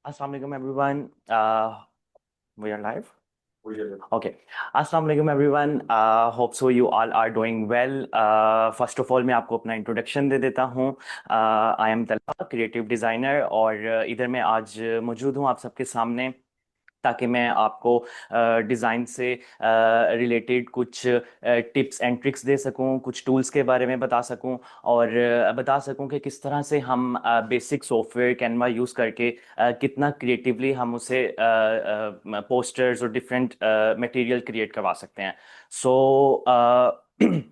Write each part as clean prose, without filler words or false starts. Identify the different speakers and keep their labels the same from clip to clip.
Speaker 1: Assalamu alaikum everyone. We are live. Okay. Assalamu alaikum everyone. Hope so you all are doing well. First of all मैं आपको अपना introduction दे देता हूँ. I am Talha, creative designer, और इधर मैं आज मौजूद हूँ आप सबके सामने ताकि मैं आपको डिज़ाइन से रिलेटेड कुछ टिप्स एंड ट्रिक्स दे सकूं, कुछ टूल्स के बारे में बता सकूं, और बता सकूं कि किस तरह से हम बेसिक सॉफ्टवेयर कैनवा यूज़ करके कितना क्रिएटिवली हम उसे पोस्टर्स और डिफरेंट मटेरियल क्रिएट करवा सकते हैं. सो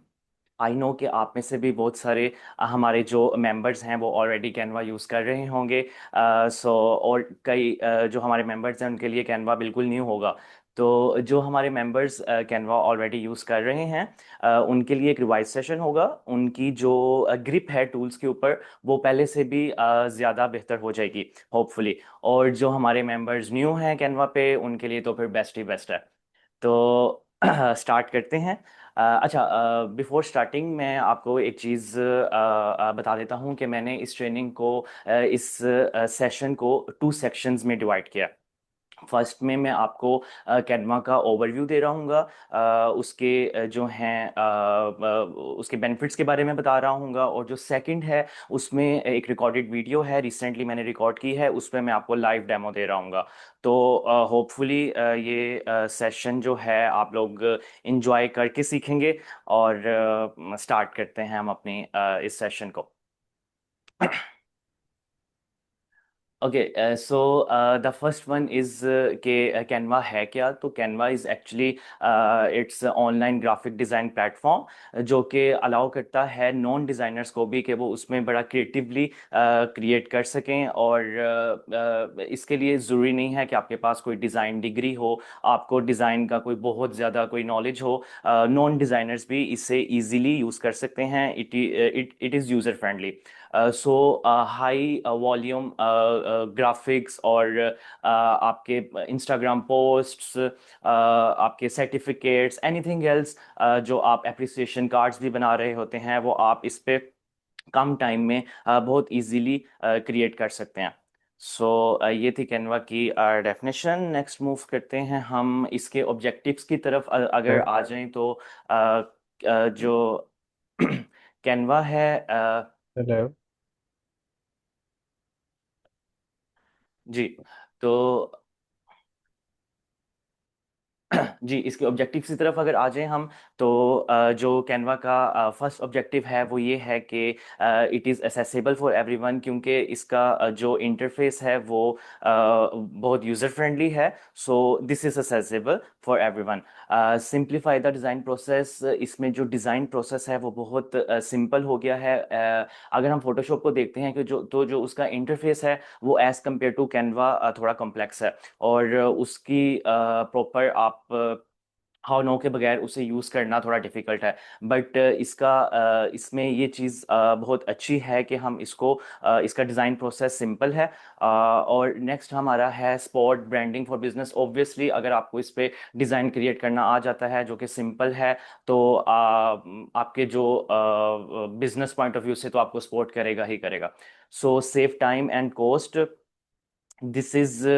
Speaker 1: आई नो कि आप में से भी बहुत सारे हमारे जो मेंबर्स हैं वो ऑलरेडी कैनवा यूज़ कर रहे होंगे. और कई जो हमारे मेंबर्स हैं उनके लिए कैनवा बिल्कुल न्यू होगा. तो जो हमारे मेंबर्स कैनवा ऑलरेडी यूज़ कर रहे हैं उनके लिए एक रिवाइज सेशन होगा. उनकी जो ग्रिप है टूल्स के ऊपर वो पहले से भी ज़्यादा बेहतर हो जाएगी होपफुली. और जो हमारे मेंबर्स न्यू हैं कैनवा पे उनके लिए तो फिर बेस्ट ही बेस्ट है. तो स्टार्ट करते हैं. अच्छा, बिफोर स्टार्टिंग मैं आपको एक चीज़ बता देता हूँ कि मैंने इस ट्रेनिंग को इस सेशन को 2 सेक्शंस में डिवाइड किया. फर्स्ट में मैं आपको कैनवा का ओवरव्यू दे रहा हूँगा, उसके जो हैं उसके बेनिफिट्स के बारे में बता रहा हूँगा. और जो सेकंड है उसमें एक रिकॉर्डेड वीडियो है, रिसेंटली मैंने रिकॉर्ड की है, उस पर मैं आपको लाइव डेमो दे रहा हूँगा. तो होपफुली ये सेशन जो है आप लोग इंजॉय करके सीखेंगे. और स्टार्ट करते हैं हम अपनी इस सेशन को. Okay, so the first one is के कैनवा है क्या. तो Canva is actually it's online graphic design platform जो कि अलाउ करता है नॉन डिज़ाइनर्स को भी कि वो उसमें बड़ा क्रिएटिवली क्रिएट कर सकें. और इसके लिए ज़रूरी नहीं है कि आपके पास कोई डिज़ाइन डिग्री हो, आपको डिज़ाइन का कोई बहुत ज़्यादा कोई नॉलेज हो. नॉन डिज़ाइनर्स भी इसे ईजिली यूज़ कर सकते हैं. It is user friendly. So high volume graphics और आपके इंस्टाग्राम पोस्ट्स, आपके सर्टिफिकेट्स, एनीथिंग एल्स जो आप एप्रिसिएशन कार्ड्स भी बना रहे होते हैं वो आप इस पे कम टाइम में बहुत इजीली क्रिएट कर सकते हैं. ये थी कैनवा की डेफिनेशन. नेक्स्ट मूव करते हैं हम इसके ऑब्जेक्टिव्स की तरफ. अगर आ जाएं तो जो कैनवा है.
Speaker 2: हेलो।
Speaker 1: जी. तो जी, इसके ऑब्जेक्टिव की तरफ अगर आ जाएं हम तो जो कैनवा का फर्स्ट ऑब्जेक्टिव है वो ये है कि it is accessible for everyone, क्योंकि इसका जो इंटरफेस है वो बहुत यूज़र फ्रेंडली है. सो this is accessible for everyone. Simplify the design process. इसमें जो डिज़ाइन प्रोसेस है वो बहुत सिंपल हो गया है. अगर हम फोटोशॉप को देखते हैं कि जो उसका इंटरफेस है वो एज़ कम्पेयर टू कैनवा थोड़ा कॉम्प्लेक्स है. और उसकी प्रॉपर आप हाउ नो के बगैर उसे यूज़ करना थोड़ा डिफिकल्ट है. बट इसमें ये चीज़ बहुत अच्छी है कि हम इसका डिज़ाइन प्रोसेस सिंपल है. और नेक्स्ट हमारा है spot branding for business. Obviously अगर आपको इस पे डिज़ाइन क्रिएट करना आ जाता है जो कि सिंपल है तो आपके जो बिजनेस पॉइंट ऑफ व्यू से तो आपको सपोर्ट करेगा ही करेगा. सो save time and cost. This is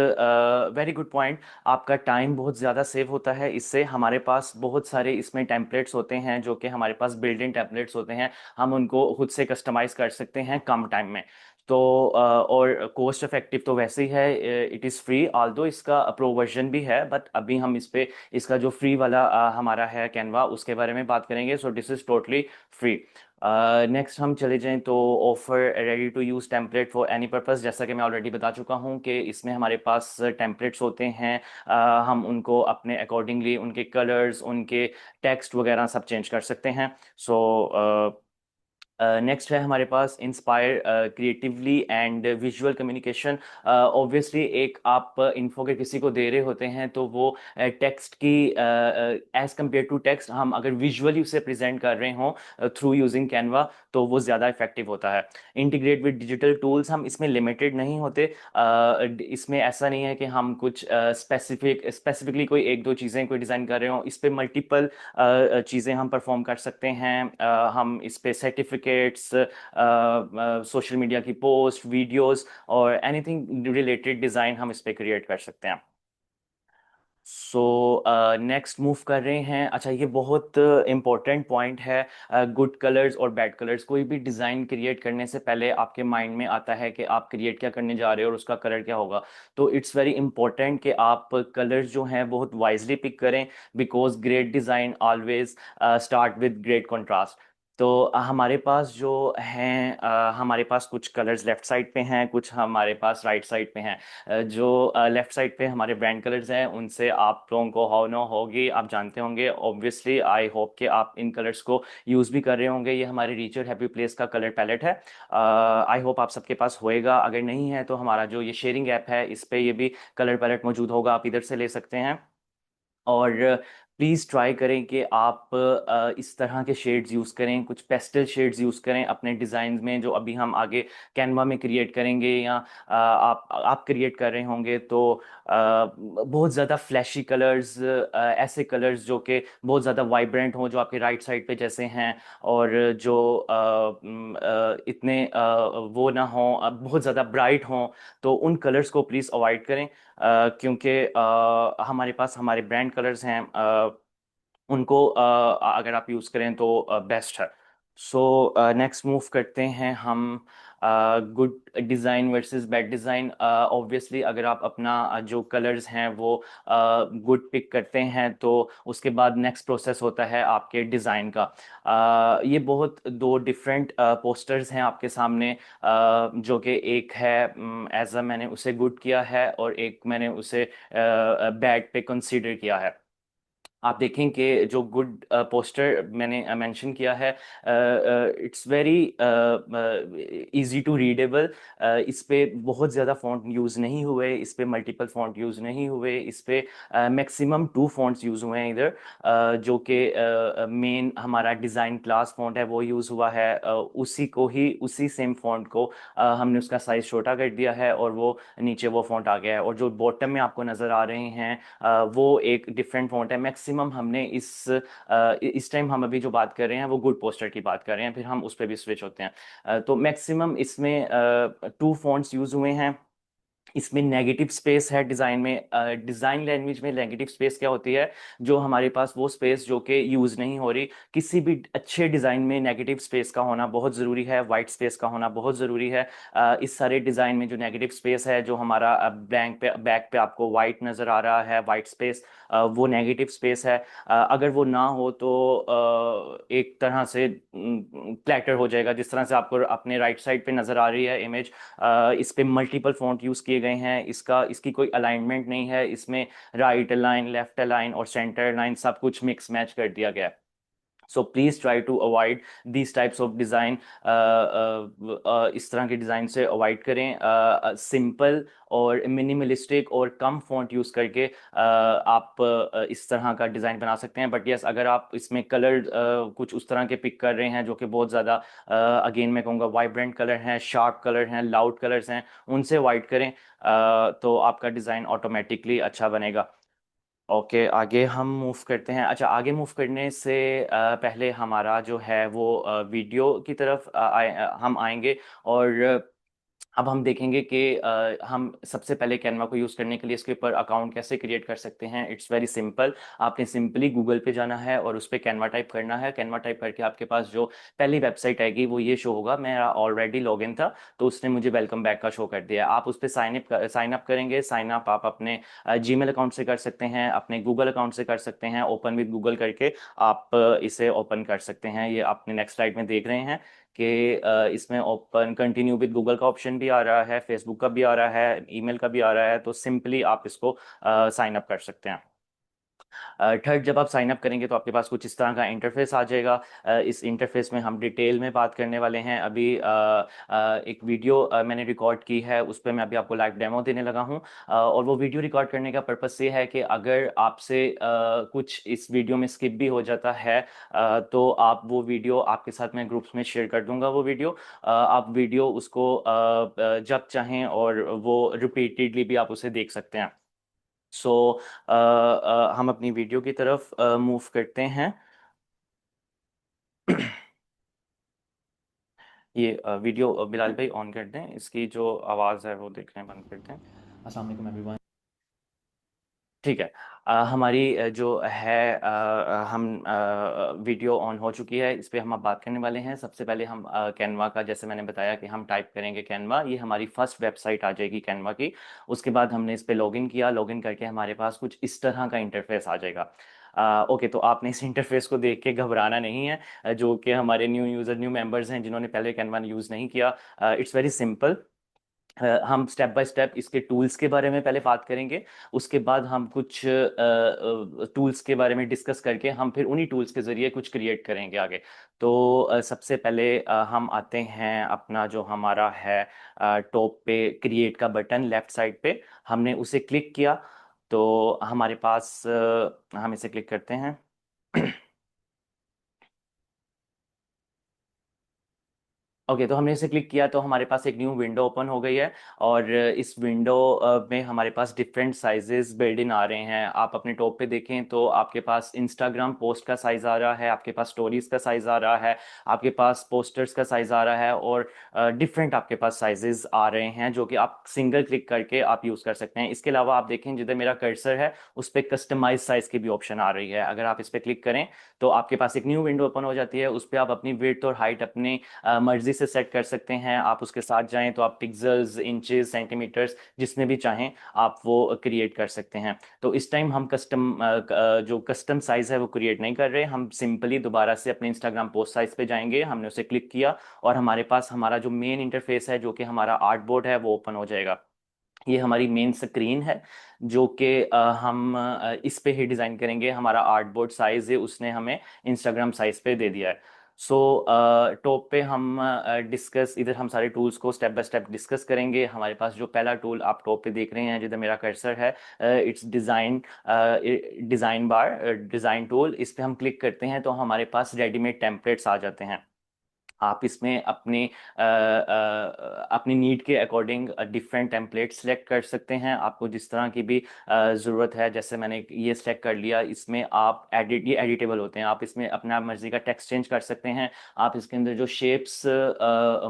Speaker 1: very good point. आपका टाइम बहुत ज़्यादा सेव होता है इससे. हमारे पास बहुत सारे इसमें टेम्पलेट्स होते हैं जो कि हमारे पास बिल्ड इन टेम्पलेट्स होते हैं. हम उनको खुद से कस्टमाइज़ कर सकते हैं कम टाइम में. तो और कॉस्ट इफेक्टिव तो वैसे ही है. इट इज़ फ्री, ऑल्दो इसका प्रो वर्जन भी है, बट अभी हम इस पे इसका जो फ्री वाला हमारा है कैनवा उसके बारे में बात करेंगे. So this is totally free. Next हम चले जाएं तो offer ready to use template for any purpose. जैसा कि मैं ऑलरेडी बता चुका हूं कि इसमें हमारे पास टेम्पलेट्स होते हैं. हम उनको अपने अकॉर्डिंगली उनके कलर्स, उनके टेक्स्ट वगैरह सब चेंज कर सकते हैं. सो नेक्स्ट है हमारे पास inspire creatively and visual communication. Obviously एक आप इन्फो के किसी को दे रहे होते हैं तो वो टेक्स्ट की एज कम्पेयर टू टेक्स्ट हम अगर विजुअली उसे प्रेजेंट कर रहे हों थ्रू यूजिंग कैनवा तो वो ज़्यादा इफेक्टिव होता है. Integrate with digital tools. हम इसमें लिमिटेड नहीं होते. इसमें ऐसा नहीं है कि हम कुछ स्पेसिफिकली कोई एक दो चीज़ें कोई डिज़ाइन कर रहे हो. इस पे मल्टीपल चीज़ें हम परफॉर्म कर सकते हैं. हम इस पे सर्टिफिकेट सर्टिफिकेट्स, सोशल मीडिया की पोस्ट, वीडियोस और एनीथिंग रिलेटेड डिज़ाइन हम इस पे क्रिएट कर सकते हैं। सो नेक्स्ट मूव कर रहे हैं। अच्छा, ये बहुत इंपॉर्टेंट पॉइंट है। गुड कलर्स और बैड कलर्स, कोई भी डिज़ाइन क्रिएट करने से पहले आपके माइंड में आता है कि आप क्रिएट क्या करने जा रहे हो और उसका कलर क्या होगा। तो इट्स वेरी इंपॉर्टेंट कि आप कलर्स जो हैं बहुत वाइजली पिक करें, because great design always start with great contrast. तो हमारे पास जो हैं, हमारे पास कुछ कलर्स लेफ्ट साइड पे हैं, कुछ हमारे पास राइट साइड पे हैं। जो लेफ्ट साइड पे हमारे ब्रांड कलर्स हैं, उनसे आप लोगों को हाउ नो होगी, आप जानते होंगे ऑब्वियसली। आई होप कि आप इन कलर्स को यूज़ भी कर रहे होंगे। ये हमारे रीचर हैप्पी प्लेस का कलर पैलेट है। आई होप आप सबके पास होएगा। अगर नहीं है तो हमारा जो ये शेयरिंग ऐप है, इस पे ये भी कलर पैलेट मौजूद होगा, आप इधर से ले सकते हैं। और प्लीज़ ट्राई करें कि आप इस तरह के शेड्स यूज़ करें, कुछ पेस्टल शेड्स यूज़ करें अपने डिज़ाइन में, जो अभी हम आगे कैनवा में क्रिएट करेंगे या आप क्रिएट कर रहे होंगे। तो बहुत ज़्यादा फ्लैशी कलर्स, ऐसे कलर्स जो कि बहुत ज़्यादा वाइब्रेंट हों, जो आपके राइट साइड पे जैसे हैं, और जो इतने वो ना हों, बहुत ज़्यादा ब्राइट हों। तो उन कलर्स को प्लीज़ अवॉइड करें, क्योंकि हमारे पास हमारे ब्रांड कलर्स हैं, उनको अगर आप यूज़ करें तो बेस्ट है। सो नेक्स्ट मूव करते हैं हम। Good design versus bad design. Obviously अगर आप अपना जो कलर्स हैं वो गुड पिक करते हैं, तो उसके बाद नेक्स्ट प्रोसेस होता है आपके डिज़ाइन का। ये बहुत दो डिफरेंट पोस्टर्स हैं आपके सामने, जो कि एक है एज अ मैंने उसे गुड किया है, और एक मैंने उसे बैड पे कंसीडर किया है। आप देखें कि जो गुड पोस्टर मैंने मेंशन किया है, it's very easy to readable. इस पे बहुत ज़्यादा फ़ॉन्ट यूज़ नहीं हुए, इस पे मल्टीपल फ़ॉन्ट यूज़ नहीं हुए, इस पे मैक्सिमम 2 फ़ॉन्ट्स यूज़ हुए हैं इधर, जो कि मेन हमारा डिज़ाइन क्लास फ़ॉन्ट है वो यूज़ हुआ है। उसी को ही, उसी सेम फ़ॉन्ट को हमने उसका साइज़ छोटा कर दिया है, और वो नीचे वो फ़ॉन्ट आ गया है। और जो बॉटम में आपको नज़र आ रहे हैं, वो एक डिफरेंट फ़ॉन्ट है। मैक्सिमम हमने इस टाइम हम अभी जो बात कर रहे हैं वो गुड पोस्टर की बात कर रहे हैं, फिर हम उस पर भी स्विच होते हैं। तो मैक्सिमम इसमें 2 फ़ॉन्ट्स यूज़ हुए हैं। इसमें नेगेटिव स्पेस है डिज़ाइन में। डिज़ाइन लैंग्वेज में नेगेटिव स्पेस क्या होती है? जो हमारे पास वो स्पेस जो कि यूज़ नहीं हो रही। किसी भी अच्छे डिज़ाइन में नेगेटिव स्पेस का होना बहुत ज़रूरी है, वाइट स्पेस का होना बहुत ज़रूरी है। इस सारे डिज़ाइन में जो नेगेटिव स्पेस है, जो हमारा ब्लैंक पे बैक पे आपको वाइट नज़र आ रहा है, वाइट स्पेस, वो नेगेटिव स्पेस है। अगर वो ना हो तो एक तरह से प्लेटर हो जाएगा, जिस तरह से आपको अपने राइट साइड पे नज़र आ रही है इमेज। इस पे मल्टीपल फ़ॉन्ट यूज़ किए गए हैं, इसकी कोई अलाइनमेंट नहीं है, इसमें राइट अलाइन, लेफ्ट अलाइन और सेंटर अलाइन सब कुछ मिक्स मैच कर दिया गया है। So please try to avoid these types of design. इस तरह के डिज़ाइन से अवॉइड करें। सिंपल और मिनिमलिस्टिक और कम फ़ॉन्ट यूज़ करके आप इस तरह का डिज़ाइन बना सकते हैं। बट यस, अगर आप इसमें कलर कुछ उस तरह के पिक कर रहे हैं जो कि बहुत ज़्यादा, अगेन मैं कहूँगा, वाइब्रेंट कलर हैं, शार्प कलर हैं, लाउड कलर्स हैं, उनसे अवॉइड करें। तो आपका डिज़ाइन ऑटोमेटिकली अच्छा बनेगा। ओके, आगे हम मूव करते हैं। अच्छा, आगे मूव करने से पहले हमारा जो है वो वीडियो की तरफ हम आएंगे। और अब हम देखेंगे कि हम सबसे पहले कैनवा को यूज़ करने के लिए इसके ऊपर अकाउंट कैसे क्रिएट कर सकते हैं। It's very simple. आपने सिंपली गूगल पे जाना है और उस पर कैनवा टाइप करना है। कैनवा टाइप करके आपके पास जो पहली वेबसाइट आएगी वो ये शो होगा। मेरा ऑलरेडी लॉगिन था, तो उसने मुझे वेलकम बैक का शो कर दिया। आप उस पर साइन अप करेंगे। साइन अप आप अपने जीमेल अकाउंट से कर सकते हैं, अपने गूगल अकाउंट से कर सकते हैं। ओपन विद गूगल करके आप इसे ओपन कर सकते हैं। ये अपने नेक्स्ट स्लाइड में देख रहे हैं कि इसमें ओपन कंटिन्यू विद गूगल का ऑप्शन भी आ रहा है, फेसबुक का भी आ रहा है, ईमेल का भी आ रहा है। तो सिंपली आप इसको साइन अप कर सकते हैं। थर्ड, जब आप साइन अप करेंगे तो आपके पास कुछ इस तरह का इंटरफेस आ जाएगा। इस इंटरफेस में हम डिटेल में बात करने वाले हैं। अभी एक वीडियो मैंने रिकॉर्ड की है, उस पर मैं अभी आपको लाइव डेमो देने लगा हूं। और वो वीडियो रिकॉर्ड करने का पर्पस ये है कि अगर आपसे कुछ इस वीडियो में स्किप भी हो जाता है, तो आप वो वीडियो, आपके साथ मैं ग्रुप्स में शेयर कर दूंगा वो वीडियो। आप वीडियो उसको जब चाहें और वो रिपीटेडली भी आप उसे देख सकते हैं। सो हम अपनी वीडियो की तरफ मूव करते हैं। ये वीडियो बिलाल भाई ऑन कर दें, इसकी जो आवाज़ है वो देखना बंद कर दें।
Speaker 2: अस्सलाम वालेकुम एवरीवन।
Speaker 1: ठीक है। हमारी जो है हम वीडियो ऑन हो चुकी है, इस पे हम अब बात करने वाले हैं। सबसे पहले हम कैनवा का, जैसे मैंने बताया कि हम टाइप करेंगे कैनवा, ये हमारी फर्स्ट वेबसाइट आ जाएगी कैनवा की। उसके बाद हमने इस पे लॉगिन किया, लॉगिन करके हमारे पास कुछ इस तरह का इंटरफेस आ जाएगा। ओके, तो आपने इस इंटरफेस को देख के घबराना नहीं है। जो कि हमारे न्यू यूज़र, न्यू मेंबर्स हैं जिन्होंने पहले कैनवा यूज़ नहीं किया, इट्स वेरी सिंपल। हम स्टेप बाय स्टेप इसके टूल्स के बारे में पहले बात करेंगे। उसके बाद हम कुछ टूल्स के बारे में डिस्कस करके हम फिर उन्हीं टूल्स के जरिए कुछ क्रिएट करेंगे आगे। तो सबसे पहले हम आते हैं, अपना जो हमारा है टॉप पे क्रिएट का बटन लेफ्ट साइड पे, हमने उसे क्लिक किया तो हमारे पास हम इसे क्लिक करते हैं। ओके, तो हमने इसे क्लिक किया तो हमारे पास एक न्यू विंडो ओपन हो गई है। और इस विंडो में हमारे पास डिफरेंट साइजेस बिल्ड इन आ रहे हैं। आप अपने टॉप पे देखें तो आपके पास इंस्टाग्राम पोस्ट का साइज आ रहा है, आपके पास स्टोरीज का साइज आ रहा है, आपके पास पोस्टर्स का साइज आ रहा है, और डिफरेंट आपके पास साइजेस आ रहे हैं जो कि आप सिंगल क्लिक करके आप यूज़ कर सकते हैं। इसके अलावा आप देखें जिधर मेरा कर्सर है उस पर कस्टमाइज साइज की भी ऑप्शन आ रही है। अगर आप इस पर क्लिक करें तो आपके पास एक न्यू विंडो ओपन हो जाती है। उस पर आप अपनी विड्थ और हाइट अपने मर्जी से सेट कर सकते हैं। आप उसके साथ जाएं तो आप पिक्सल्स, इंचेस, सेंटीमीटर्स जिसमें भी चाहें आप वो क्रिएट कर सकते हैं। तो इस टाइम हम जो कस्टम साइज है वो क्रिएट नहीं कर रहे, हम सिंपली दोबारा से अपने इंस्टाग्राम पोस्ट साइज पे जाएंगे। हमने उसे क्लिक किया और हमारे पास हमारा जो मेन इंटरफेस है, जो कि हमारा आर्ट बोर्ड है, वो ओपन हो जाएगा। ये हमारी मेन स्क्रीन है जो कि हम इस पे ही डिज़ाइन करेंगे। हमारा आर्ट बोर्ड साइज है, उसने हमें इंस्टाग्राम साइज पे दे दिया है। सो टॉप पे हम डिस्कस, इधर हम सारे टूल्स को स्टेप बाय स्टेप डिस्कस करेंगे। हमारे पास जो पहला टूल आप टॉप पे देख रहे हैं जिधर मेरा कर्सर है, it's design bar, design tool. इस पे हम क्लिक करते हैं तो हमारे पास रेडीमेड टेम्पलेट्स आ जाते हैं। आप इसमें अपनी नीड के अकॉर्डिंग डिफरेंट टेम्पलेट सेलेक्ट कर सकते हैं, आपको जिस तरह की भी ज़रूरत है। जैसे मैंने ये सेलेक्ट कर लिया, इसमें आप ये एडिटेबल होते हैं, आप इसमें अपना मर्जी का टेक्स्ट चेंज कर सकते हैं। आप इसके अंदर जो शेप्स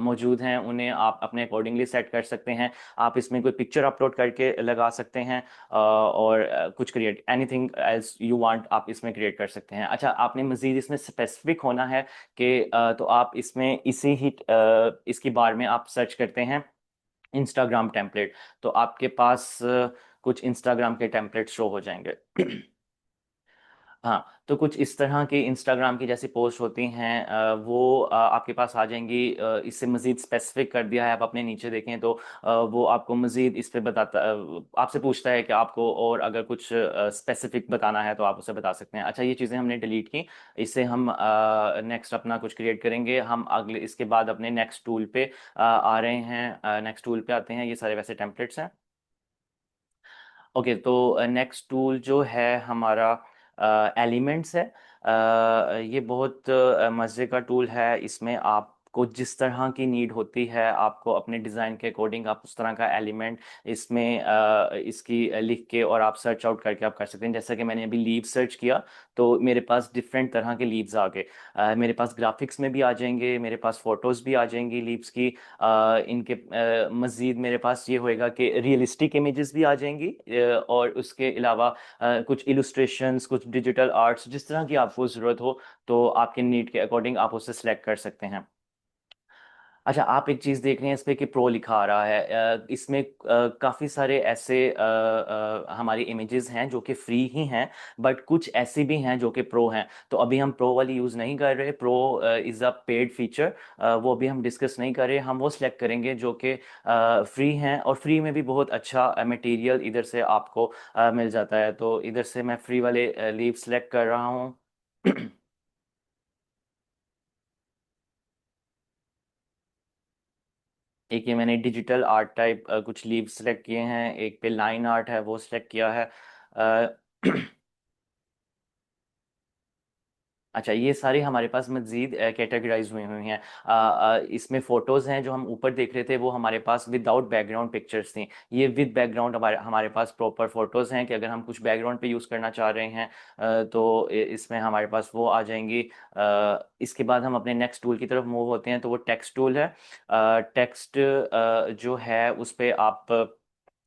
Speaker 1: मौजूद हैं उन्हें आप अपने अकॉर्डिंगली सेट कर सकते हैं। आप इसमें कोई पिक्चर अपलोड करके लगा सकते हैं, और कुछ create anything else you want आप इसमें क्रिएट कर सकते हैं। अच्छा, आपने मज़ीद इसमें स्पेसिफिक होना है कि तो आप इसमें इसकी बार में आप सर्च करते हैं इंस्टाग्राम टेम्पलेट, तो आपके पास कुछ इंस्टाग्राम के टेम्पलेट शो हो जाएंगे। हाँ, तो कुछ इस तरह की इंस्टाग्राम की जैसी पोस्ट होती हैं, वो आपके पास आ जाएंगी। इससे मज़ीद स्पेसिफिक कर दिया है, आप अपने नीचे देखें तो वो आपको मज़ीद इस पे बताता, आपसे पूछता है कि आपको और अगर कुछ स्पेसिफिक बताना है तो आप उसे बता सकते हैं। अच्छा, ये चीज़ें हमने डिलीट की। इससे हम नेक्स्ट अपना कुछ क्रिएट करेंगे। हम अगले इसके बाद अपने नेक्स्ट टूल पे आ रहे हैं, नेक्स्ट टूल पे आते हैं। ये सारे वैसे टेम्पलेट्स हैं। ओके, तो नेक्स्ट टूल जो है हमारा एलिमेंट्स है। ये बहुत मज़े का टूल है। इसमें आपको जिस तरह की नीड होती है, आपको अपने डिज़ाइन के अकॉर्डिंग आप उस तरह का एलिमेंट इसमें इसकी लिख के और आप सर्च आउट करके आप कर सकते हैं। जैसा कि मैंने अभी लीव सर्च किया तो मेरे पास डिफरेंट तरह के लीव्स आ गए। मेरे पास ग्राफिक्स में भी आ जाएंगे, मेरे पास फ़ोटोज़ भी आ जाएंगी लीव्स की। इनके मज़ीद मेरे पास ये होएगा कि रियलिस्टिक इमेजेस भी आ जाएंगी, और उसके अलावा कुछ इलुस्ट्रेशंस, कुछ डिजिटल आर्ट्स, जिस तरह की आपको ज़रूरत हो तो आपके नीड के अकॉर्डिंग आप उसे सेलेक्ट कर सकते हैं। अच्छा, आप एक चीज़ देख रहे हैं इस पे कि प्रो लिखा आ रहा है। इसमें काफ़ी सारे ऐसे हमारी इमेजेस हैं जो कि फ्री ही हैं, बट कुछ ऐसी भी हैं जो कि प्रो हैं। तो अभी हम प्रो वाली यूज़ नहीं कर रहे। Pro is a paid feature, वो अभी हम डिस्कस नहीं कर रहे। हम वो सिलेक्ट करेंगे जो कि फ्री हैं, और फ्री में भी बहुत अच्छा मटेरियल इधर से आपको मिल जाता है। तो इधर से मैं फ्री वाले लीव सेलेक्ट कर रहा हूँ। एक ये मैंने डिजिटल आर्ट टाइप कुछ लीव सेलेक्ट किए हैं, एक पे लाइन आर्ट है वो सेलेक्ट किया है। अ, अच्छा, ये सारी हमारे पास मजीद कैटेगराइज हुई हुई हैं। इसमें फोटोज हैं जो हम ऊपर देख रहे थे, वो हमारे पास विदाउट बैकग्राउंड पिक्चर्स थी। ये विद बैकग्राउंड हमारे हमारे पास प्रॉपर फोटोज हैं कि अगर हम कुछ बैकग्राउंड पे यूज़ करना चाह रहे हैं तो इसमें हमारे पास वो आ जाएंगी। इसके बाद हम अपने नेक्स्ट टूल की तरफ मूव होते हैं, तो वो टेक्स्ट टूल है। टेक्स्ट जो है उस पे आप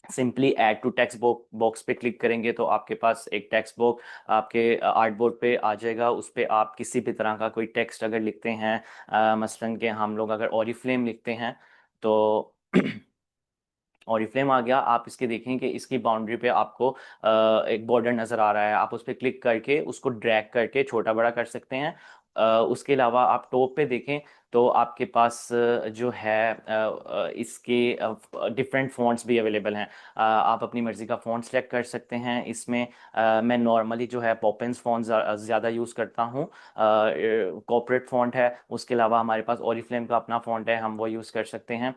Speaker 1: simply add to text box पे क्लिक करेंगे तो आपके पास एक टेक्स्ट बॉक्स आपके आर्ट बोर्ड पे आ जाएगा। उस पे आप किसी भी तरह का कोई टेक्स्ट अगर लिखते हैं, मसलन के हम लोग अगर ऑरिफ्लेम लिखते हैं तो ऑरिफ्लेम आ गया। आप इसके देखें कि इसकी बाउंड्री पे आपको एक बॉर्डर नज़र आ रहा है, आप उस पर क्लिक करके उसको ड्रैग करके छोटा बड़ा कर सकते हैं। उसके अलावा आप टॉप पे देखें तो आपके पास जो है इसके डिफरेंट फ़ॉन्ट्स भी अवेलेबल हैं। आप अपनी मर्ज़ी का फ़ॉन्ट सेलेक्ट कर सकते हैं इसमें। मैं नॉर्मली जो है पॉपिंस फ़ॉन्ट ज़्यादा यूज़ करता हूँ। कॉर्पोरेट फ़ॉन्ट है, उसके अलावा हमारे पास ऑरिफ्लेम का अपना फ़ॉन्ट है, हम वो यूज़ कर सकते हैं।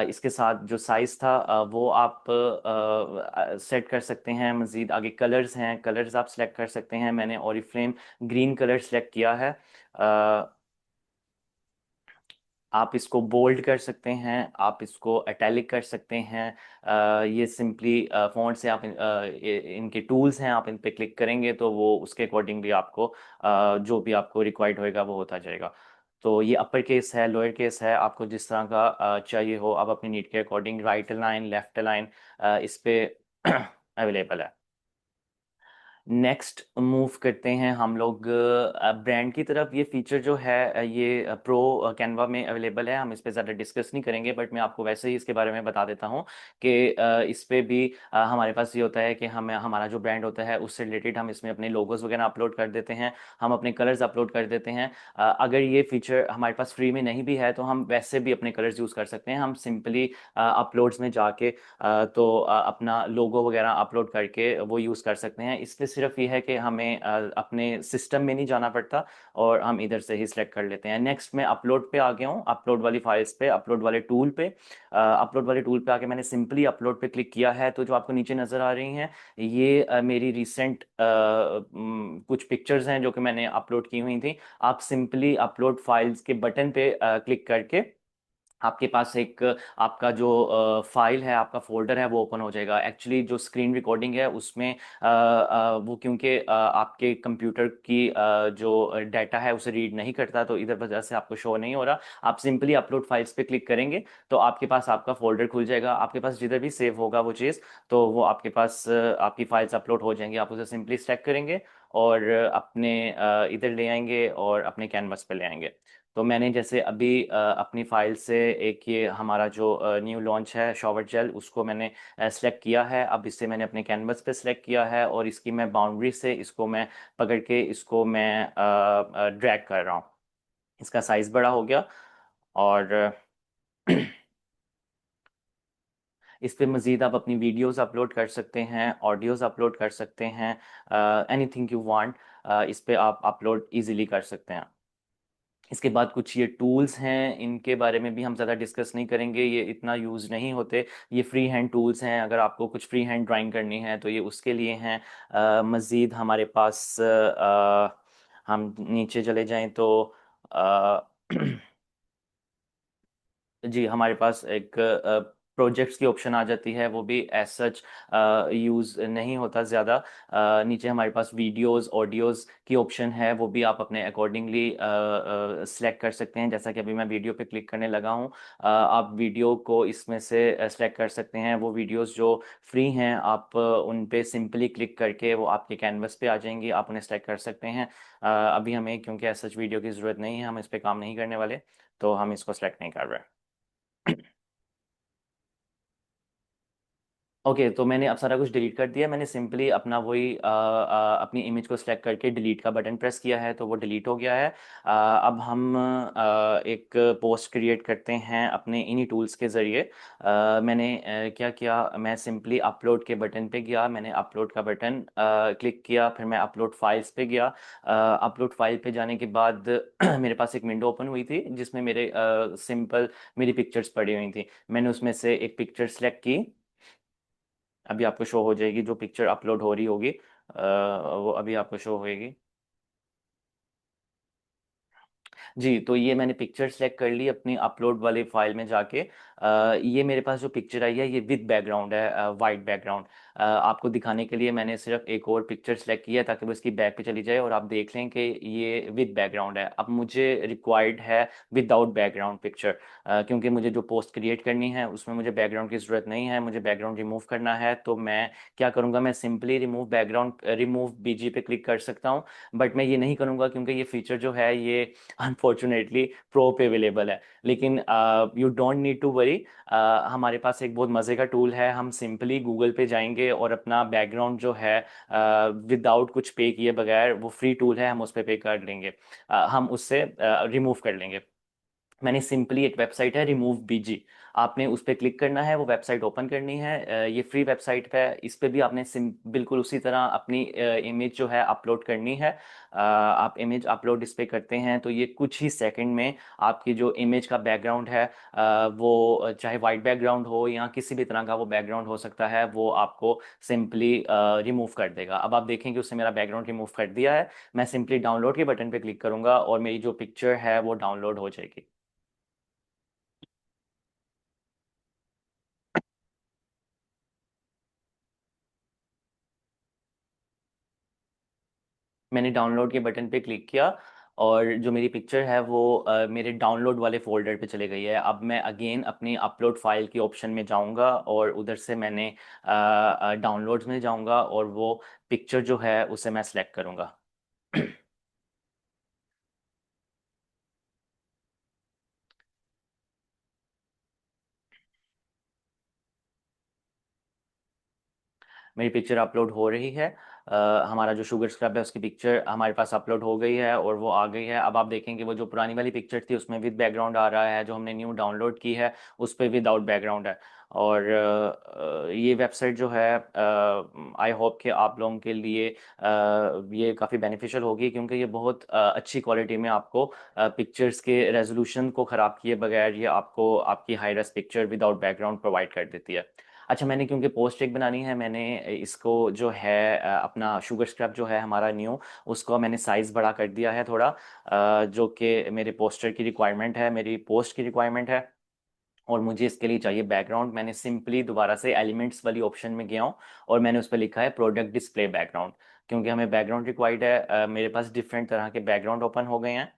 Speaker 1: इसके साथ जो साइज़ था वो आप सेट कर सकते हैं। मज़ीद आगे कलर्स हैं, कलर्स आप सेलेक्ट कर सकते हैं। मैंने ऑरिफ्लेम ग्रीन कलर सेलेक्ट किया है। आप इसको बोल्ड कर सकते हैं, आप इसको इटैलिक कर सकते हैं। ये सिंपली फ़ॉन्ट से आप इनके टूल्स हैं, आप इन पे क्लिक करेंगे तो वो उसके अकॉर्डिंगली आपको जो भी आपको रिक्वायर्ड होएगा वो होता जाएगा। तो ये अपर केस है, लोअर केस है, आपको जिस तरह का चाहिए हो आप अपनी नीड के according right align, left align इस पे अवेलेबल है। नेक्स्ट मूव करते हैं हम लोग ब्रांड की तरफ। ये फीचर जो है ये प्रो कैनवा में अवेलेबल है, हम इस पे ज़्यादा डिस्कस नहीं करेंगे, बट मैं आपको वैसे ही इसके बारे में बता देता हूँ कि इस पे भी हमारे पास ये होता है कि हम हमारा जो ब्रांड होता है उससे रिलेटेड हम इसमें अपने लोगोस वगैरह अपलोड कर देते हैं, हम अपने कलर्स अपलोड कर देते हैं। अगर ये फीचर हमारे पास फ्री में नहीं भी है तो हम वैसे भी अपने कलर्स यूज़ कर सकते हैं। हम सिंपली अपलोड्स में जाके तो अपना लोगो वगैरह अपलोड करके वो यूज़ कर सकते हैं। इसमें सिर्फ ये है कि हमें अपने सिस्टम में नहीं जाना पड़ता और हम इधर से ही सिलेक्ट कर लेते हैं। नेक्स्ट मैं अपलोड पे आ गया हूँ, अपलोड वाली फाइल्स पे, अपलोड वाले टूल पे। अपलोड वाले टूल पे आके मैंने सिंपली अपलोड पे क्लिक किया है, तो जो आपको नीचे नज़र आ रही हैं ये मेरी रिसेंट कुछ पिक्चर्स हैं जो कि मैंने अपलोड की हुई थी। आप सिंपली अपलोड फाइल्स के बटन पे क्लिक करके आपके पास एक आपका जो फाइल है, आपका फोल्डर है, वो ओपन हो जाएगा। एक्चुअली जो स्क्रीन रिकॉर्डिंग है उसमें वो क्योंकि आपके कंप्यूटर की जो डाटा है उसे रीड नहीं करता, तो इधर वजह से आपको शो नहीं हो रहा। आप सिंपली अपलोड फाइल्स पे क्लिक करेंगे तो आपके पास आपका फोल्डर खुल जाएगा। आपके पास जिधर भी सेव होगा वो चीज़, तो वो आपके पास आपकी फाइल्स अपलोड हो जाएंगी। आप उसे सिंपली सेलेक्ट करेंगे और अपने इधर ले आएंगे और अपने कैनवस पे ले आएंगे। तो मैंने जैसे अभी अपनी फाइल से एक ये हमारा जो न्यू लॉन्च है शॉवर जेल, उसको मैंने सेलेक्ट किया है। अब इसे मैंने अपने कैनवस पे सेलेक्ट किया है और इसकी मैं बाउंड्री से इसको मैं पकड़ के इसको मैं ड्रैग कर रहा हूँ। इसका साइज़ बड़ा हो गया और इस पे मज़ीद आप अपनी वीडियोस अपलोड कर सकते हैं, ऑडियोज़ अपलोड कर सकते हैं, एनीथिंग यू वांट इस पे आप अपलोड इजीली कर सकते हैं। इसके बाद कुछ ये टूल्स हैं, इनके बारे में भी हम ज़्यादा डिस्कस नहीं करेंगे, ये इतना यूज़ नहीं होते। ये फ्री हैंड टूल्स हैं, अगर आपको कुछ फ्री हैंड ड्राइंग करनी है तो ये उसके लिए हैं। मज़ीद हमारे पास हम नीचे चले जाएं तो अ, जी हमारे पास एक प्रोजेक्ट्स की ऑप्शन आ जाती है, वो भी एज सच यूज़ नहीं होता ज़्यादा। नीचे हमारे पास वीडियोस ऑडियोज़ की ऑप्शन है, वो भी आप अपने अकॉर्डिंगली सेलेक्ट कर सकते हैं। जैसा कि अभी मैं वीडियो पे क्लिक करने लगा हूँ, आप वीडियो को इसमें से सेलेक्ट कर सकते हैं। वो वीडियोस जो फ्री हैं आप उन पे सिंपली क्लिक करके वो आपके कैनवस पे आ जाएंगी, आप उन्हें सेलेक्ट कर सकते हैं। अभी हमें क्योंकि एज सच वीडियो की ज़रूरत नहीं है, हम इस पे काम नहीं करने वाले, तो हम इसको सेलेक्ट नहीं कर रहे। ओके, तो मैंने अब सारा कुछ डिलीट कर दिया। मैंने सिंपली अपना वही अपनी इमेज को सिलेक्ट करके डिलीट का बटन प्रेस किया है तो वो डिलीट हो गया है। अब हम एक पोस्ट क्रिएट करते हैं अपने इन्हीं टूल्स के ज़रिए। मैंने क्या किया, मैं सिंपली अपलोड के बटन पे गया, मैंने अपलोड का बटन क्लिक किया, फिर मैं अपलोड फाइल्स पे गया। अपलोड फाइल पे जाने के बाद मेरे पास एक विंडो ओपन हुई थी जिसमें मेरे सिंपल मेरी पिक्चर्स पड़ी हुई थी। मैंने उसमें से एक पिक्चर सेलेक्ट की, अभी आपको शो हो जाएगी जो पिक्चर अपलोड हो रही होगी, वो अभी आपको शो होएगी। जी, तो ये मैंने पिक्चर सेलेक्ट कर ली अपनी अपलोड वाले फाइल में जाके। ये मेरे पास जो पिक्चर आई है ये विद बैकग्राउंड है, वाइट बैकग्राउंड। आपको दिखाने के लिए मैंने सिर्फ एक और पिक्चर सेलेक्ट किया है ताकि वो इसकी बैक पे चली जाए और आप देख लें कि ये विद बैकग्राउंड है। अब मुझे रिक्वायर्ड है विदाउट बैकग्राउंड पिक्चर, क्योंकि मुझे जो पोस्ट क्रिएट करनी है उसमें मुझे बैकग्राउंड की ज़रूरत नहीं है, मुझे बैकग्राउंड रिमूव करना है। तो मैं क्या करूँगा, मैं simply remove background, remove BG पे क्लिक कर सकता हूँ। बट मैं ये नहीं करूँगा क्योंकि ये फीचर जो है ये अनफॉर्चुनेटली प्रो पे अवेलेबल है। लेकिन you don't need to worry, हमारे पास एक बहुत मज़े का टूल है। हम सिंपली गूगल पे जाएंगे और अपना बैकग्राउंड जो है विदाउट कुछ पे किए बगैर, वो फ्री टूल है, हम उस पर पे कर लेंगे, हम उससे रिमूव कर लेंगे। मैंने सिंपली, एक वेबसाइट है रिमूव बीजी, आपने उस पर क्लिक करना है, वो वेबसाइट ओपन करनी है। ये फ्री वेबसाइट है, इस पे भी आपने बिल्कुल उसी तरह अपनी इमेज जो है अपलोड करनी है। आप इमेज अपलोड इस पे करते हैं तो ये कुछ ही सेकंड में आपकी जो इमेज का बैकग्राउंड है, वो चाहे वाइट बैकग्राउंड हो या किसी भी तरह का वो बैकग्राउंड हो सकता है, वो आपको सिंपली रिमूव कर देगा। अब आप देखें कि उसने मेरा बैकग्राउंड रिमूव कर दिया है। मैं सिंपली डाउनलोड के बटन पे क्लिक करूंगा और मेरी जो पिक्चर है वो डाउनलोड हो जाएगी। मैंने डाउनलोड के बटन पे क्लिक किया और जो मेरी पिक्चर है वो मेरे डाउनलोड वाले फोल्डर पे चले गई है। अब मैं अगेन अपनी अपलोड फाइल की ऑप्शन में जाऊंगा और उधर से मैंने डाउनलोड्स में जाऊंगा और वो पिक्चर जो है उसे मैं सेलेक्ट करूंगा। मेरी पिक्चर अपलोड हो रही है। हमारा जो शुगर स्क्रब है उसकी पिक्चर हमारे पास अपलोड हो गई है और वो आ गई है। अब आप देखेंगे वो जो पुरानी वाली पिक्चर थी उसमें विद बैकग्राउंड आ रहा है, जो हमने न्यू डाउनलोड की है उस पर विदाउट बैकग्राउंड है। और ये वेबसाइट जो है, आई होप कि आप लोगों के लिए ये काफ़ी बेनिफिशियल होगी, क्योंकि ये बहुत अच्छी क्वालिटी में आपको पिक्चर्स के रेजोल्यूशन को ख़राब किए बगैर ये आपको आपकी high res picture without background provide कर देती है। अच्छा, मैंने क्योंकि पोस्ट एक बनानी है, मैंने इसको जो है अपना शुगर स्क्रब जो है हमारा न्यू, उसको मैंने साइज़ बड़ा कर दिया है थोड़ा, जो कि मेरे पोस्टर की रिक्वायरमेंट है, मेरी पोस्ट की रिक्वायरमेंट है। और मुझे इसके लिए चाहिए बैकग्राउंड। मैंने सिंपली दोबारा से एलिमेंट्स वाली ऑप्शन में गया हूँ और मैंने उस पर लिखा है प्रोडक्ट डिस्प्ले बैकग्राउंड, क्योंकि हमें बैकग्राउंड रिक्वायर्ड है। मेरे पास डिफरेंट तरह के बैकग्राउंड ओपन हो गए हैं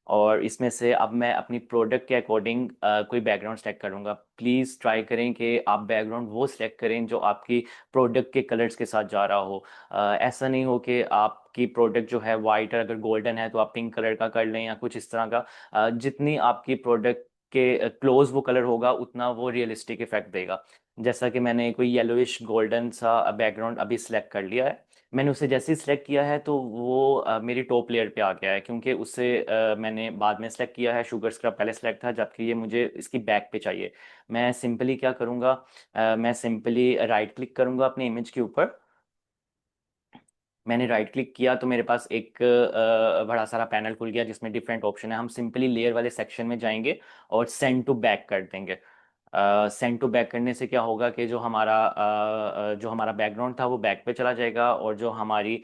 Speaker 1: और इसमें से अब मैं अपनी प्रोडक्ट के अकॉर्डिंग कोई बैकग्राउंड सेलेक्ट करूंगा। प्लीज़ ट्राई करें कि आप बैकग्राउंड वो सिलेक्ट करें जो आपकी प्रोडक्ट के कलर्स के साथ जा रहा हो। ऐसा नहीं हो कि आपकी प्रोडक्ट जो है वाइट, और अगर गोल्डन है तो आप पिंक कलर का कर लें या कुछ इस तरह का। जितनी आपकी प्रोडक्ट के क्लोज वो कलर होगा उतना वो रियलिस्टिक इफेक्ट देगा। जैसा कि मैंने कोई येलोइश गोल्डन सा बैकग्राउंड अभी सिलेक्ट कर लिया है। मैंने उसे जैसे ही सिलेक्ट किया है तो वो मेरी टॉप लेयर पे आ गया है, क्योंकि उससे मैंने बाद में सिलेक्ट किया है। शुगर स्क्रब पहले सिलेक्ट था, जबकि ये मुझे इसकी बैक पे चाहिए। मैं सिंपली क्या करूँगा, मैं सिंपली राइट क्लिक करूँगा अपनी इमेज के ऊपर। मैंने राइट क्लिक किया तो मेरे पास एक बड़ा सारा पैनल खुल गया जिसमें डिफरेंट ऑप्शन है। हम सिंपली लेयर वाले सेक्शन में जाएंगे और सेंड टू बैक कर देंगे। सेंड टू बैक करने से क्या होगा कि जो हमारा बैकग्राउंड था वो बैक पे चला जाएगा और जो हमारी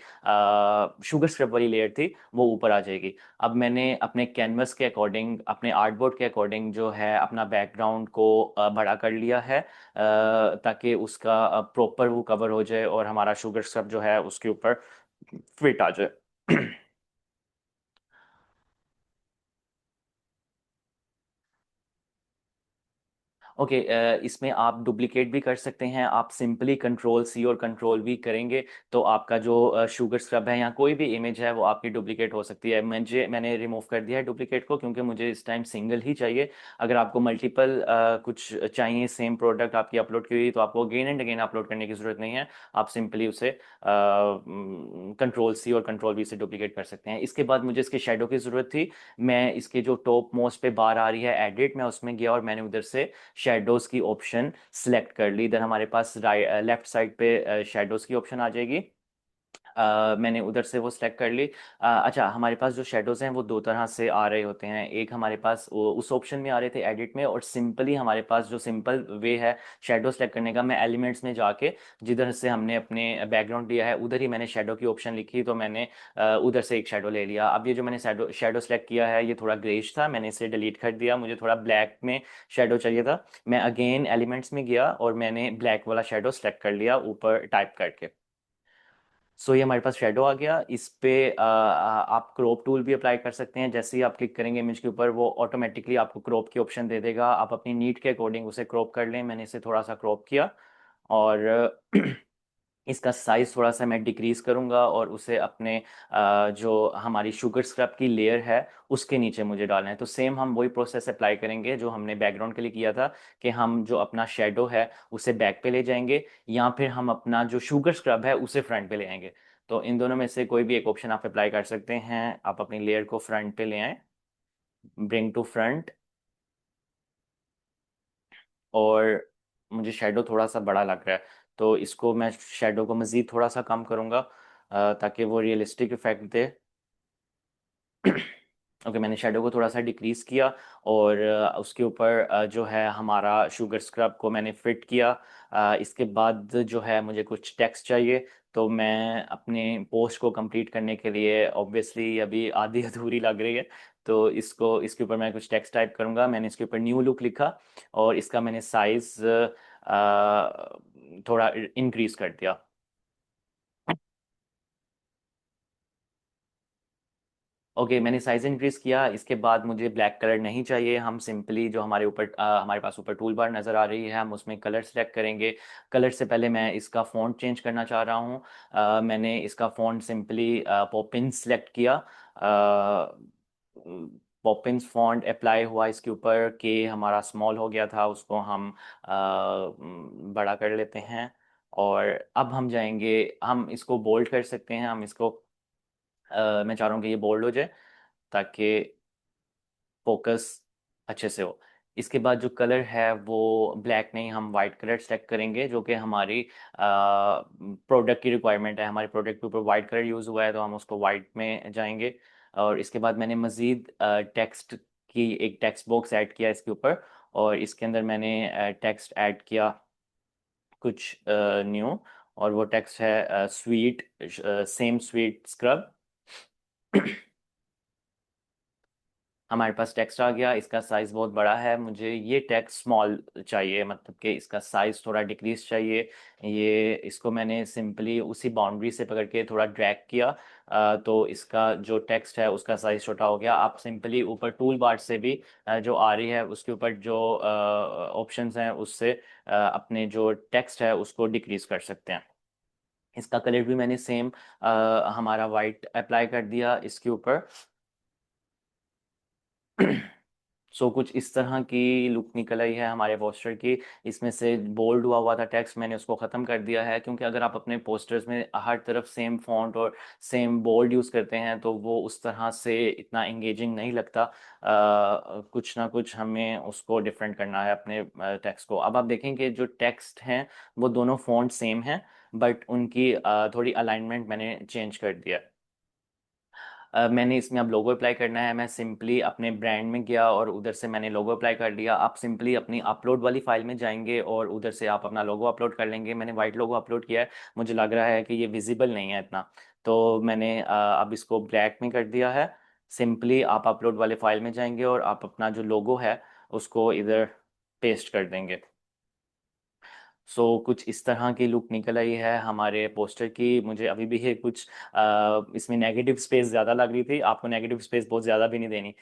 Speaker 1: शुगर स्क्रब वाली लेयर थी वो ऊपर आ जाएगी। अब मैंने अपने कैनवस के अकॉर्डिंग, अपने आर्टबोर्ड के अकॉर्डिंग जो है अपना बैकग्राउंड को बड़ा कर लिया है, ताकि उसका प्रॉपर वो कवर हो जाए और हमारा शुगर स्क्रब जो है उसके ऊपर फिट आ जाए। ओके, इसमें आप डुप्लीकेट भी कर सकते हैं। आप सिंपली कंट्रोल सी और कंट्रोल वी करेंगे तो आपका जो शुगर स्क्रब है या कोई भी इमेज है वो आपकी डुप्लीकेट हो सकती है। मैंने रिमूव कर दिया है डुप्लीकेट को, क्योंकि मुझे इस टाइम सिंगल ही चाहिए। अगर आपको मल्टीपल कुछ चाहिए, सेम प्रोडक्ट आपकी अपलोड की हुई, तो आपको अगेन एंड अगेन अपलोड करने की ज़रूरत नहीं है। आप सिंपली उसे कंट्रोल सी और कंट्रोल वी से डुप्लीकेट कर सकते हैं। इसके बाद मुझे इसके शेडो की ज़रूरत थी। मैं इसके जो टॉप मोस्ट पे बार आ रही है एडिट, मैं उसमें गया और मैंने उधर से शेडोज की ऑप्शन सिलेक्ट कर ली। इधर हमारे पास लेफ्ट साइड पे शेडोज की ऑप्शन आ जाएगी। मैंने उधर से वो सिलेक्ट कर ली। अच्छा, हमारे पास जो शेडोज़ हैं वो दो तरह से आ रहे होते हैं। एक हमारे पास उस ऑप्शन में आ रहे थे एडिट में, और सिंपली हमारे पास जो सिंपल वे है शेडो सेलेक्ट करने का, मैं एलिमेंट्स में जाके जिधर से हमने अपने बैकग्राउंड लिया है उधर ही मैंने शेडो की ऑप्शन लिखी, तो मैंने उधर से एक शेडो ले लिया। अब ये जो मैंने शेडो शेडो सेलेक्ट किया है ये थोड़ा ग्रेश था, मैंने इसे डिलीट कर दिया, मुझे थोड़ा ब्लैक में शेडो चाहिए था। मैं अगेन एलिमेंट्स में गया और मैंने ब्लैक वाला शेडो सेलेक्ट कर लिया ऊपर टाइप करके। सो ये हमारे पास शेडो आ गया। इस पे आप क्रॉप टूल भी अप्लाई कर सकते हैं। जैसे ही आप क्लिक करेंगे इमेज के ऊपर वो ऑटोमेटिकली आपको क्रॉप की ऑप्शन दे देगा, आप अपनी नीड के अकॉर्डिंग उसे क्रॉप कर लें। मैंने इसे थोड़ा सा क्रॉप किया, और इसका साइज थोड़ा सा मैं डिक्रीज करूंगा, और उसे अपने जो हमारी शुगर स्क्रब की लेयर है उसके नीचे मुझे डालना है। तो सेम हम वही प्रोसेस अप्लाई करेंगे जो हमने बैकग्राउंड के लिए किया था, कि हम जो अपना शेडो है उसे बैक पे ले जाएंगे, या फिर हम अपना जो शुगर स्क्रब है उसे फ्रंट पे ले आएंगे। तो इन दोनों में से कोई भी एक ऑप्शन आप अप्लाई कर सकते हैं। आप अपनी लेयर को फ्रंट पे ले आए, ब्रिंग टू फ्रंट, और मुझे शेडो थोड़ा सा बड़ा लग रहा है, तो इसको मैं शेडो को मज़ीद थोड़ा सा कम करूँगा ताकि वो रियलिस्टिक इफेक्ट दे। ओके, मैंने शेडो को थोड़ा सा डिक्रीज किया, और उसके ऊपर जो है हमारा शुगर स्क्रब को मैंने फिट किया। इसके बाद जो है मुझे कुछ टेक्स्ट चाहिए, तो मैं अपने पोस्ट को कंप्लीट करने के लिए, ऑब्वियसली अभी आधी अधूरी लग रही है, तो इसके ऊपर मैं कुछ टेक्स्ट टाइप करूँगा। मैंने इसके ऊपर न्यू लुक लिखा, और इसका मैंने साइज थोड़ा इंक्रीज कर दिया। ओके, मैंने साइज इंक्रीज किया। इसके बाद मुझे ब्लैक कलर नहीं चाहिए, हम सिंपली जो हमारे पास ऊपर टूल बार नज़र आ रही है, हम उसमें कलर सेलेक्ट करेंगे। कलर से पहले मैं इसका फ़ॉन्ट चेंज करना चाह रहा हूँ। मैंने इसका फ़ॉन्ट सिंपली पॉपिंस सेलेक्ट किया। पॉपिंस फ़ॉन्ट अप्लाई हुआ इसके ऊपर, कि हमारा स्मॉल हो गया था उसको हम बड़ा कर लेते हैं। और अब हम जाएंगे, हम इसको बोल्ड कर सकते हैं। हम इसको मैं चाह रहा हूँ कि ये बोल्ड हो जाए ताकि फोकस अच्छे से हो। इसके बाद जो कलर है वो ब्लैक नहीं, हम वाइट कलर सेलेक्ट करेंगे, जो कि हमारी प्रोडक्ट की रिक्वायरमेंट है। हमारे प्रोडक्ट के ऊपर वाइट कलर यूज़ हुआ है, तो हम उसको वाइट में जाएंगे। और इसके बाद मैंने मज़ीद टेक्स्ट की एक टेक्स्ट बॉक्स ऐड किया इसके ऊपर, और इसके अंदर मैंने टेक्स्ट ऐड किया कुछ न्यू, और वो टेक्स्ट है स्वीट, सेम स्वीट स्क्रब। हमारे पास टेक्स्ट आ गया। इसका साइज बहुत बड़ा है, मुझे ये टेक्स्ट स्मॉल चाहिए, मतलब कि इसका साइज थोड़ा डिक्रीज चाहिए। ये इसको मैंने सिंपली उसी बाउंड्री से पकड़ के थोड़ा ड्रैग किया, तो इसका जो टेक्स्ट है उसका साइज छोटा हो गया। आप सिंपली ऊपर टूल बार से भी जो आ रही है उसके ऊपर जो ऑप्शंस हैं उससे अपने जो टेक्स्ट है उसको डिक्रीज कर सकते हैं। इसका कलर भी मैंने सेम हमारा वाइट अप्लाई कर दिया इसके ऊपर। सो कुछ इस तरह की लुक निकल आई है हमारे पोस्टर की। इसमें से बोल्ड हुआ हुआ था टेक्स्ट, मैंने उसको ख़त्म कर दिया है, क्योंकि अगर आप अपने पोस्टर्स में हर तरफ सेम फॉन्ट और सेम बोल्ड यूज़ करते हैं तो वो उस तरह से इतना इंगेजिंग नहीं लगता। कुछ ना कुछ हमें उसको डिफरेंट करना है अपने टेक्स्ट को। अब आप देखेंगे जो टेक्स्ट हैं वो दोनों फॉन्ट सेम हैं, बट उनकी थोड़ी अलाइनमेंट मैंने चेंज कर दिया। मैंने इसमें अब लोगो अप्लाई करना है। मैं सिंपली अपने ब्रांड में गया और उधर से मैंने लोगो अप्लाई कर लिया। आप सिंपली अपनी अपलोड वाली फाइल में जाएंगे और उधर से आप अपना लोगो अपलोड कर लेंगे। मैंने वाइट लोगो अपलोड किया है, मुझे लग रहा है कि ये विजिबल नहीं है इतना, तो मैंने अब इसको ब्लैक में कर दिया है। सिंपली आप अपलोड वाले फाइल में जाएंगे और आप अपना जो लोगो है उसको इधर पेस्ट कर देंगे। कुछ इस तरह की लुक निकल आई है हमारे पोस्टर की। मुझे अभी भी है कुछ इसमें नेगेटिव स्पेस ज़्यादा लग रही थी, आपको नेगेटिव स्पेस बहुत ज़्यादा भी नहीं देनी।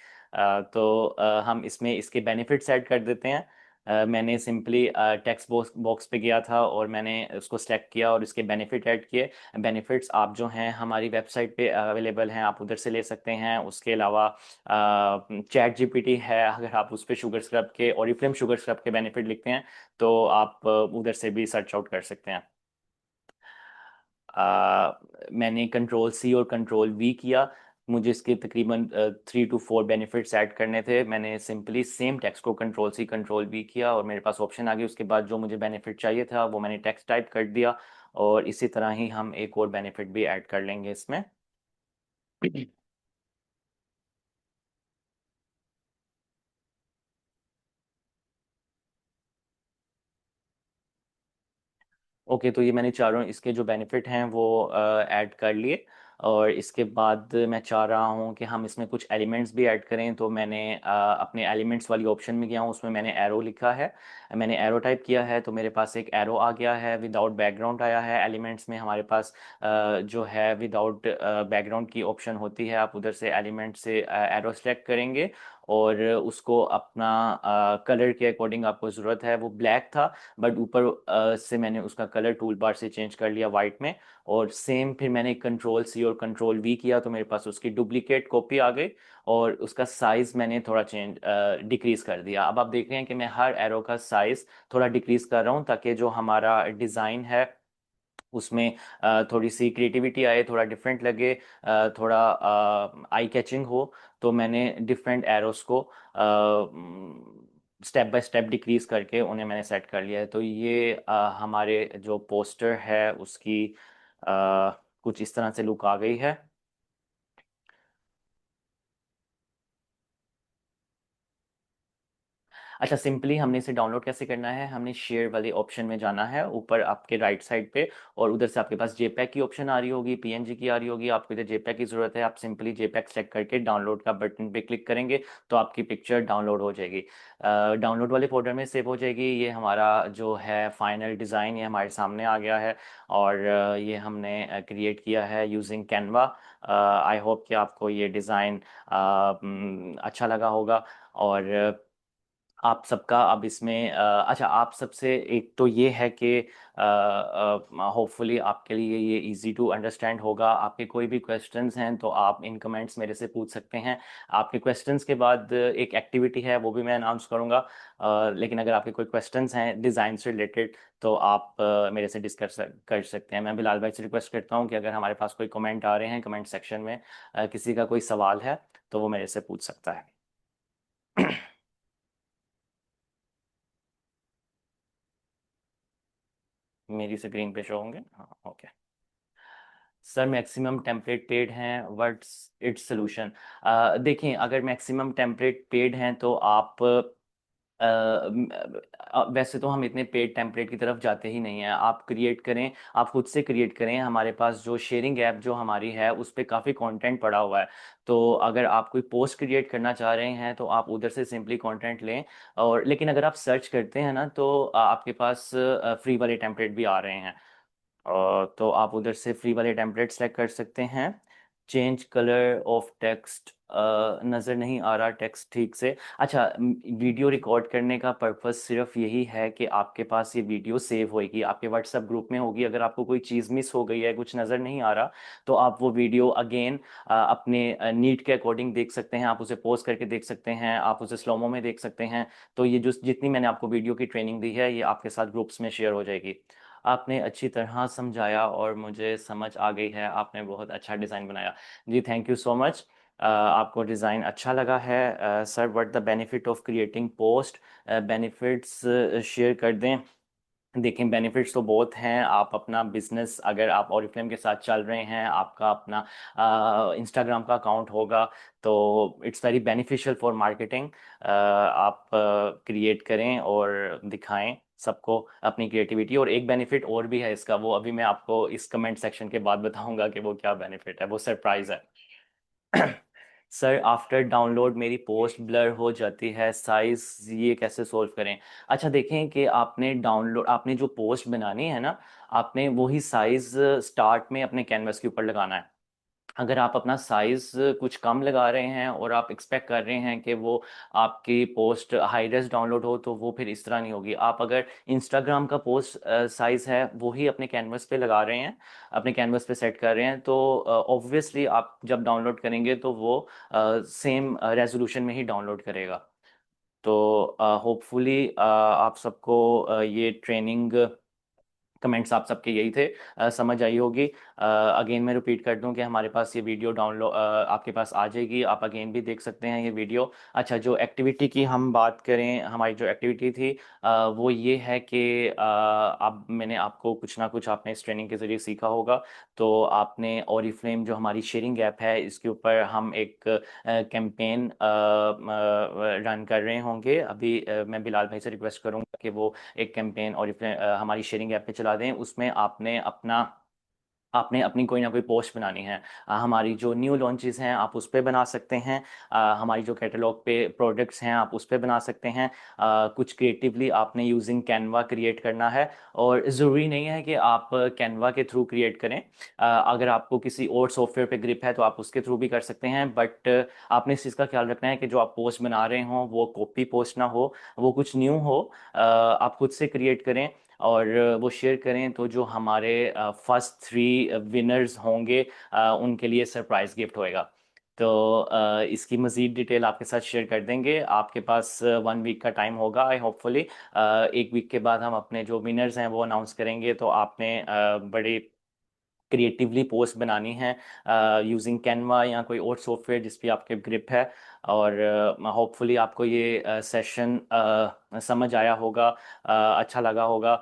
Speaker 1: हम इसमें इसके बेनिफिट्स ऐड कर देते हैं। मैंने सिंपली टेक्स्ट बॉक्स बॉक्स पे गया था और मैंने उसको सेलेक्ट किया और इसके बेनिफिट ऐड किए। बेनिफिट्स आप जो हैं हमारी वेबसाइट पे अवेलेबल हैं, आप उधर से ले सकते हैं। उसके अलावा चैट जीपीटी है, अगर आप उस पर शुगर स्क्रब के, ओरिफ्लेम शुगर स्क्रब के बेनिफिट लिखते हैं तो आप उधर से भी सर्च आउट कर सकते हैं। मैंने कंट्रोल सी और कंट्रोल वी किया। मुझे इसके तकरीबन 3 to 4 बेनिफिट्स ऐड करने थे। मैंने सिंपली सेम टेक्स्ट को कंट्रोल सी कंट्रोल वी किया और मेरे पास ऑप्शन आ गई। उसके बाद जो मुझे बेनिफिट चाहिए था वो मैंने टेक्स्ट टाइप कर दिया और इसी तरह ही हम एक और बेनिफिट भी ऐड कर लेंगे इसमें। ओके, तो ये मैंने चारों इसके जो बेनिफिट हैं वो ऐड कर लिए। और इसके बाद मैं चाह रहा हूँ कि हम इसमें कुछ एलिमेंट्स भी ऐड करें, तो मैंने अपने एलिमेंट्स वाली ऑप्शन में गया हूँ, उसमें मैंने एरो लिखा है। मैंने एरो टाइप किया है तो मेरे पास एक एरो आ गया है, विदाउट बैकग्राउंड आया है। एलिमेंट्स में हमारे पास जो है विदाउट बैकग्राउंड की ऑप्शन होती है, आप उधर से एलिमेंट से एरो सेलेक्ट करेंगे और उसको अपना कलर के अकॉर्डिंग आपको ज़रूरत है, वो ब्लैक था बट ऊपर से मैंने उसका कलर टूल बार से चेंज कर लिया वाइट में। और सेम फिर मैंने कंट्रोल सी और कंट्रोल वी किया तो मेरे पास उसकी डुप्लीकेट कॉपी आ गई। और उसका साइज मैंने थोड़ा चेंज डिक्रीज कर दिया। अब आप देख रहे हैं कि मैं हर एरो का साइज थोड़ा डिक्रीज कर रहा हूँ ताकि जो हमारा डिज़ाइन है उसमें थोड़ी सी क्रिएटिविटी आए, थोड़ा डिफरेंट लगे, थोड़ा आई कैचिंग हो। तो मैंने डिफरेंट एरोस को स्टेप बाय स्टेप डिक्रीज करके उन्हें मैंने सेट कर लिया है। तो ये हमारे जो पोस्टर है उसकी कुछ इस तरह से लुक आ गई है। अच्छा, सिंपली हमने इसे डाउनलोड कैसे करना है, हमने शेयर वाले ऑप्शन में जाना है ऊपर आपके राइट साइड पे, और उधर से आपके पास जेपैक की ऑप्शन आ रही होगी, पीएनजी की आ रही होगी। आपको इधर जेपैक की ज़रूरत है, आप सिंपली जेपैक सेलेक्ट करके डाउनलोड का बटन पे क्लिक करेंगे तो आपकी पिक्चर डाउनलोड हो जाएगी। डाउनलोड वाले फोल्डर में सेव हो जाएगी। ये हमारा जो है फाइनल डिज़ाइन ये हमारे सामने आ गया है। और ये हमने क्रिएट किया है यूजिंग कैनवा। आई होप कि आपको ये डिज़ाइन अच्छा लगा होगा। और आप सबका अब इसमें अच्छा, आप सबसे एक तो ये है कि होपफुली आपके लिए ये इजी टू अंडरस्टैंड होगा। आपके कोई भी क्वेश्चंस हैं तो आप इन कमेंट्स मेरे से पूछ सकते हैं। आपके क्वेश्चंस के बाद एक एक्टिविटी है वो भी मैं अनाउंस करूंगा। लेकिन अगर आपके कोई क्वेश्चंस हैं डिज़ाइन से रिलेटेड तो आप मेरे से डिस्कस कर सकते हैं। मैं बिलाल भाई से रिक्वेस्ट करता हूँ कि अगर हमारे पास कोई कमेंट आ रहे हैं कमेंट सेक्शन में, किसी का कोई सवाल है तो वो मेरे से पूछ सकता है। मेरी स्क्रीन पे शो होंगे, हाँ okay. Sir maximum template paid हैं, व्हाट्स इट्स सोल्यूशन? देखिए, अगर मैक्सिमम टेम्पलेट पेड हैं तो आप वैसे तो हम इतने पेड टेम्पलेट की तरफ जाते ही नहीं हैं। आप क्रिएट करें, आप खुद से क्रिएट करें। हमारे पास जो शेयरिंग ऐप जो हमारी है उस पर काफ़ी कंटेंट पड़ा हुआ है। तो अगर आप कोई पोस्ट क्रिएट करना चाह रहे हैं तो आप उधर से सिंपली कंटेंट लें। और लेकिन अगर आप सर्च करते हैं ना तो आपके पास फ्री वाले टेम्पलेट भी आ रहे हैं। तो आप उधर से फ्री वाले टेम्पलेट सेलेक्ट कर सकते हैं। चेंज कलर ऑफ टेक्स्ट, नज़र नहीं आ रहा टेक्स्ट ठीक से। अच्छा, वीडियो रिकॉर्ड करने का पर्पस सिर्फ यही है कि आपके पास ये वीडियो सेव होएगी, आपके व्हाट्सएप ग्रुप में होगी। अगर आपको कोई चीज़ मिस हो गई है, कुछ नज़र नहीं आ रहा, तो आप वो वीडियो अगेन अपने नीड के अकॉर्डिंग देख सकते हैं। आप उसे पॉज करके देख सकते हैं, आप उसे स्लोमो में देख सकते हैं। तो ये जो जितनी मैंने आपको वीडियो की ट्रेनिंग दी है ये आपके साथ ग्रुप्स में शेयर हो जाएगी। आपने अच्छी तरह समझाया और मुझे समझ आ गई है, आपने बहुत अच्छा डिज़ाइन बनाया। जी थैंक यू सो मच। आपको डिज़ाइन अच्छा लगा है। Sir, what the benefit of creating post? Benefits share कर दें। देखें, बेनिफिट्स तो बहुत हैं। आप अपना बिजनेस, अगर आप ऑरिफ्लेम के साथ चल रहे हैं, आपका अपना इंस्टाग्राम का अकाउंट होगा तो it's very beneficial for marketing. आप क्रिएट करें और दिखाएं सबको अपनी क्रिएटिविटी। और एक बेनिफिट और भी है इसका, वो अभी मैं आपको इस कमेंट सेक्शन के बाद बताऊंगा कि वो क्या बेनिफिट है, वो सरप्राइज है। सर, आफ्टर डाउनलोड मेरी पोस्ट ब्लर हो जाती है, साइज ये कैसे सोल्व करें? अच्छा, देखें कि आपने जो पोस्ट बनानी है ना, आपने वही साइज स्टार्ट में अपने कैनवस के ऊपर लगाना है। अगर आप अपना साइज कुछ कम लगा रहे हैं और आप एक्सपेक्ट कर रहे हैं कि वो आपकी पोस्ट हाई रेस डाउनलोड हो तो वो फिर इस तरह नहीं होगी। आप अगर इंस्टाग्राम का पोस्ट साइज है वही अपने कैनवस पे लगा रहे हैं, अपने कैनवस पे सेट कर रहे हैं, तो ऑब्वियसली आप जब डाउनलोड करेंगे तो वो सेम रेजोल्यूशन में ही डाउनलोड करेगा। तो होपफुली आप सबको ये ट्रेनिंग कमेंट्स आप सबके यही थे, समझ आई होगी। अगेन मैं रिपीट कर दूं कि हमारे पास ये वीडियो डाउनलोड आपके पास आ जाएगी, आप अगेन भी देख सकते हैं ये वीडियो। अच्छा, जो एक्टिविटी की हम बात करें, हमारी जो एक्टिविटी थी वो ये है कि अब मैंने आपको कुछ ना कुछ आपने इस ट्रेनिंग के ज़रिए सीखा होगा। तो आपने ओरिफ्लेम जो हमारी शेयरिंग ऐप है, इसके ऊपर हम एक कैंपेन रन कर रहे होंगे अभी। मैं बिलाल भाई से रिक्वेस्ट करूंगा कि वो एक कैंपेन और हमारी शेयरिंग ऐप पे चला दें। उसमें आपने अपनी कोई ना कोई पोस्ट बनानी है। हमारी जो न्यू लॉन्चेस हैं आप उस पे बना सकते हैं। हमारी जो कैटलॉग पे प्रोडक्ट्स हैं आप उस पे बना सकते हैं। कुछ क्रिएटिवली आपने यूजिंग कैनवा क्रिएट करना है। और ज़रूरी नहीं है कि आप कैनवा के थ्रू क्रिएट करें। अगर आपको किसी और सॉफ्टवेयर पे ग्रिप है तो आप उसके थ्रू भी कर सकते हैं, बट आपने इस चीज़ का ख्याल रखना है कि जो आप पोस्ट बना रहे हों वो कॉपी पोस्ट ना हो, वो कुछ न्यू हो। आप खुद से क्रिएट करें और वो शेयर करें। तो जो हमारे फर्स्ट 3 विनर्स होंगे उनके लिए सरप्राइज गिफ्ट होएगा। तो इसकी मज़ीद डिटेल आपके साथ शेयर कर देंगे। आपके पास 1 वीक का टाइम होगा आई होपफुली। 1 वीक के बाद हम अपने जो विनर्स हैं वो अनाउंस करेंगे। तो आपने बड़े क्रिएटिवली पोस्ट बनानी है यूजिंग कैनवा या कोई और सॉफ्टवेयर जिस पे आपके ग्रिप है। और होपफुली आपको ये सेशन समझ आया होगा, अच्छा लगा होगा।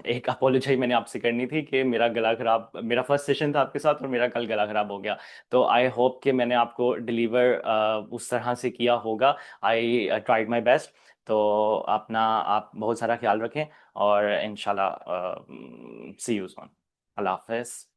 Speaker 1: एक अपोलोजाई मैंने आपसे करनी थी कि मेरा गला खराब, मेरा फर्स्ट सेशन था आपके साथ और मेरा कल गला खराब हो गया। तो आई होप कि मैंने आपको डिलीवर उस तरह से किया होगा। I tried my best. तो अपना आप बहुत सारा ख्याल रखें और इंशाल्लाह सी यू सून। Allah Hafiz.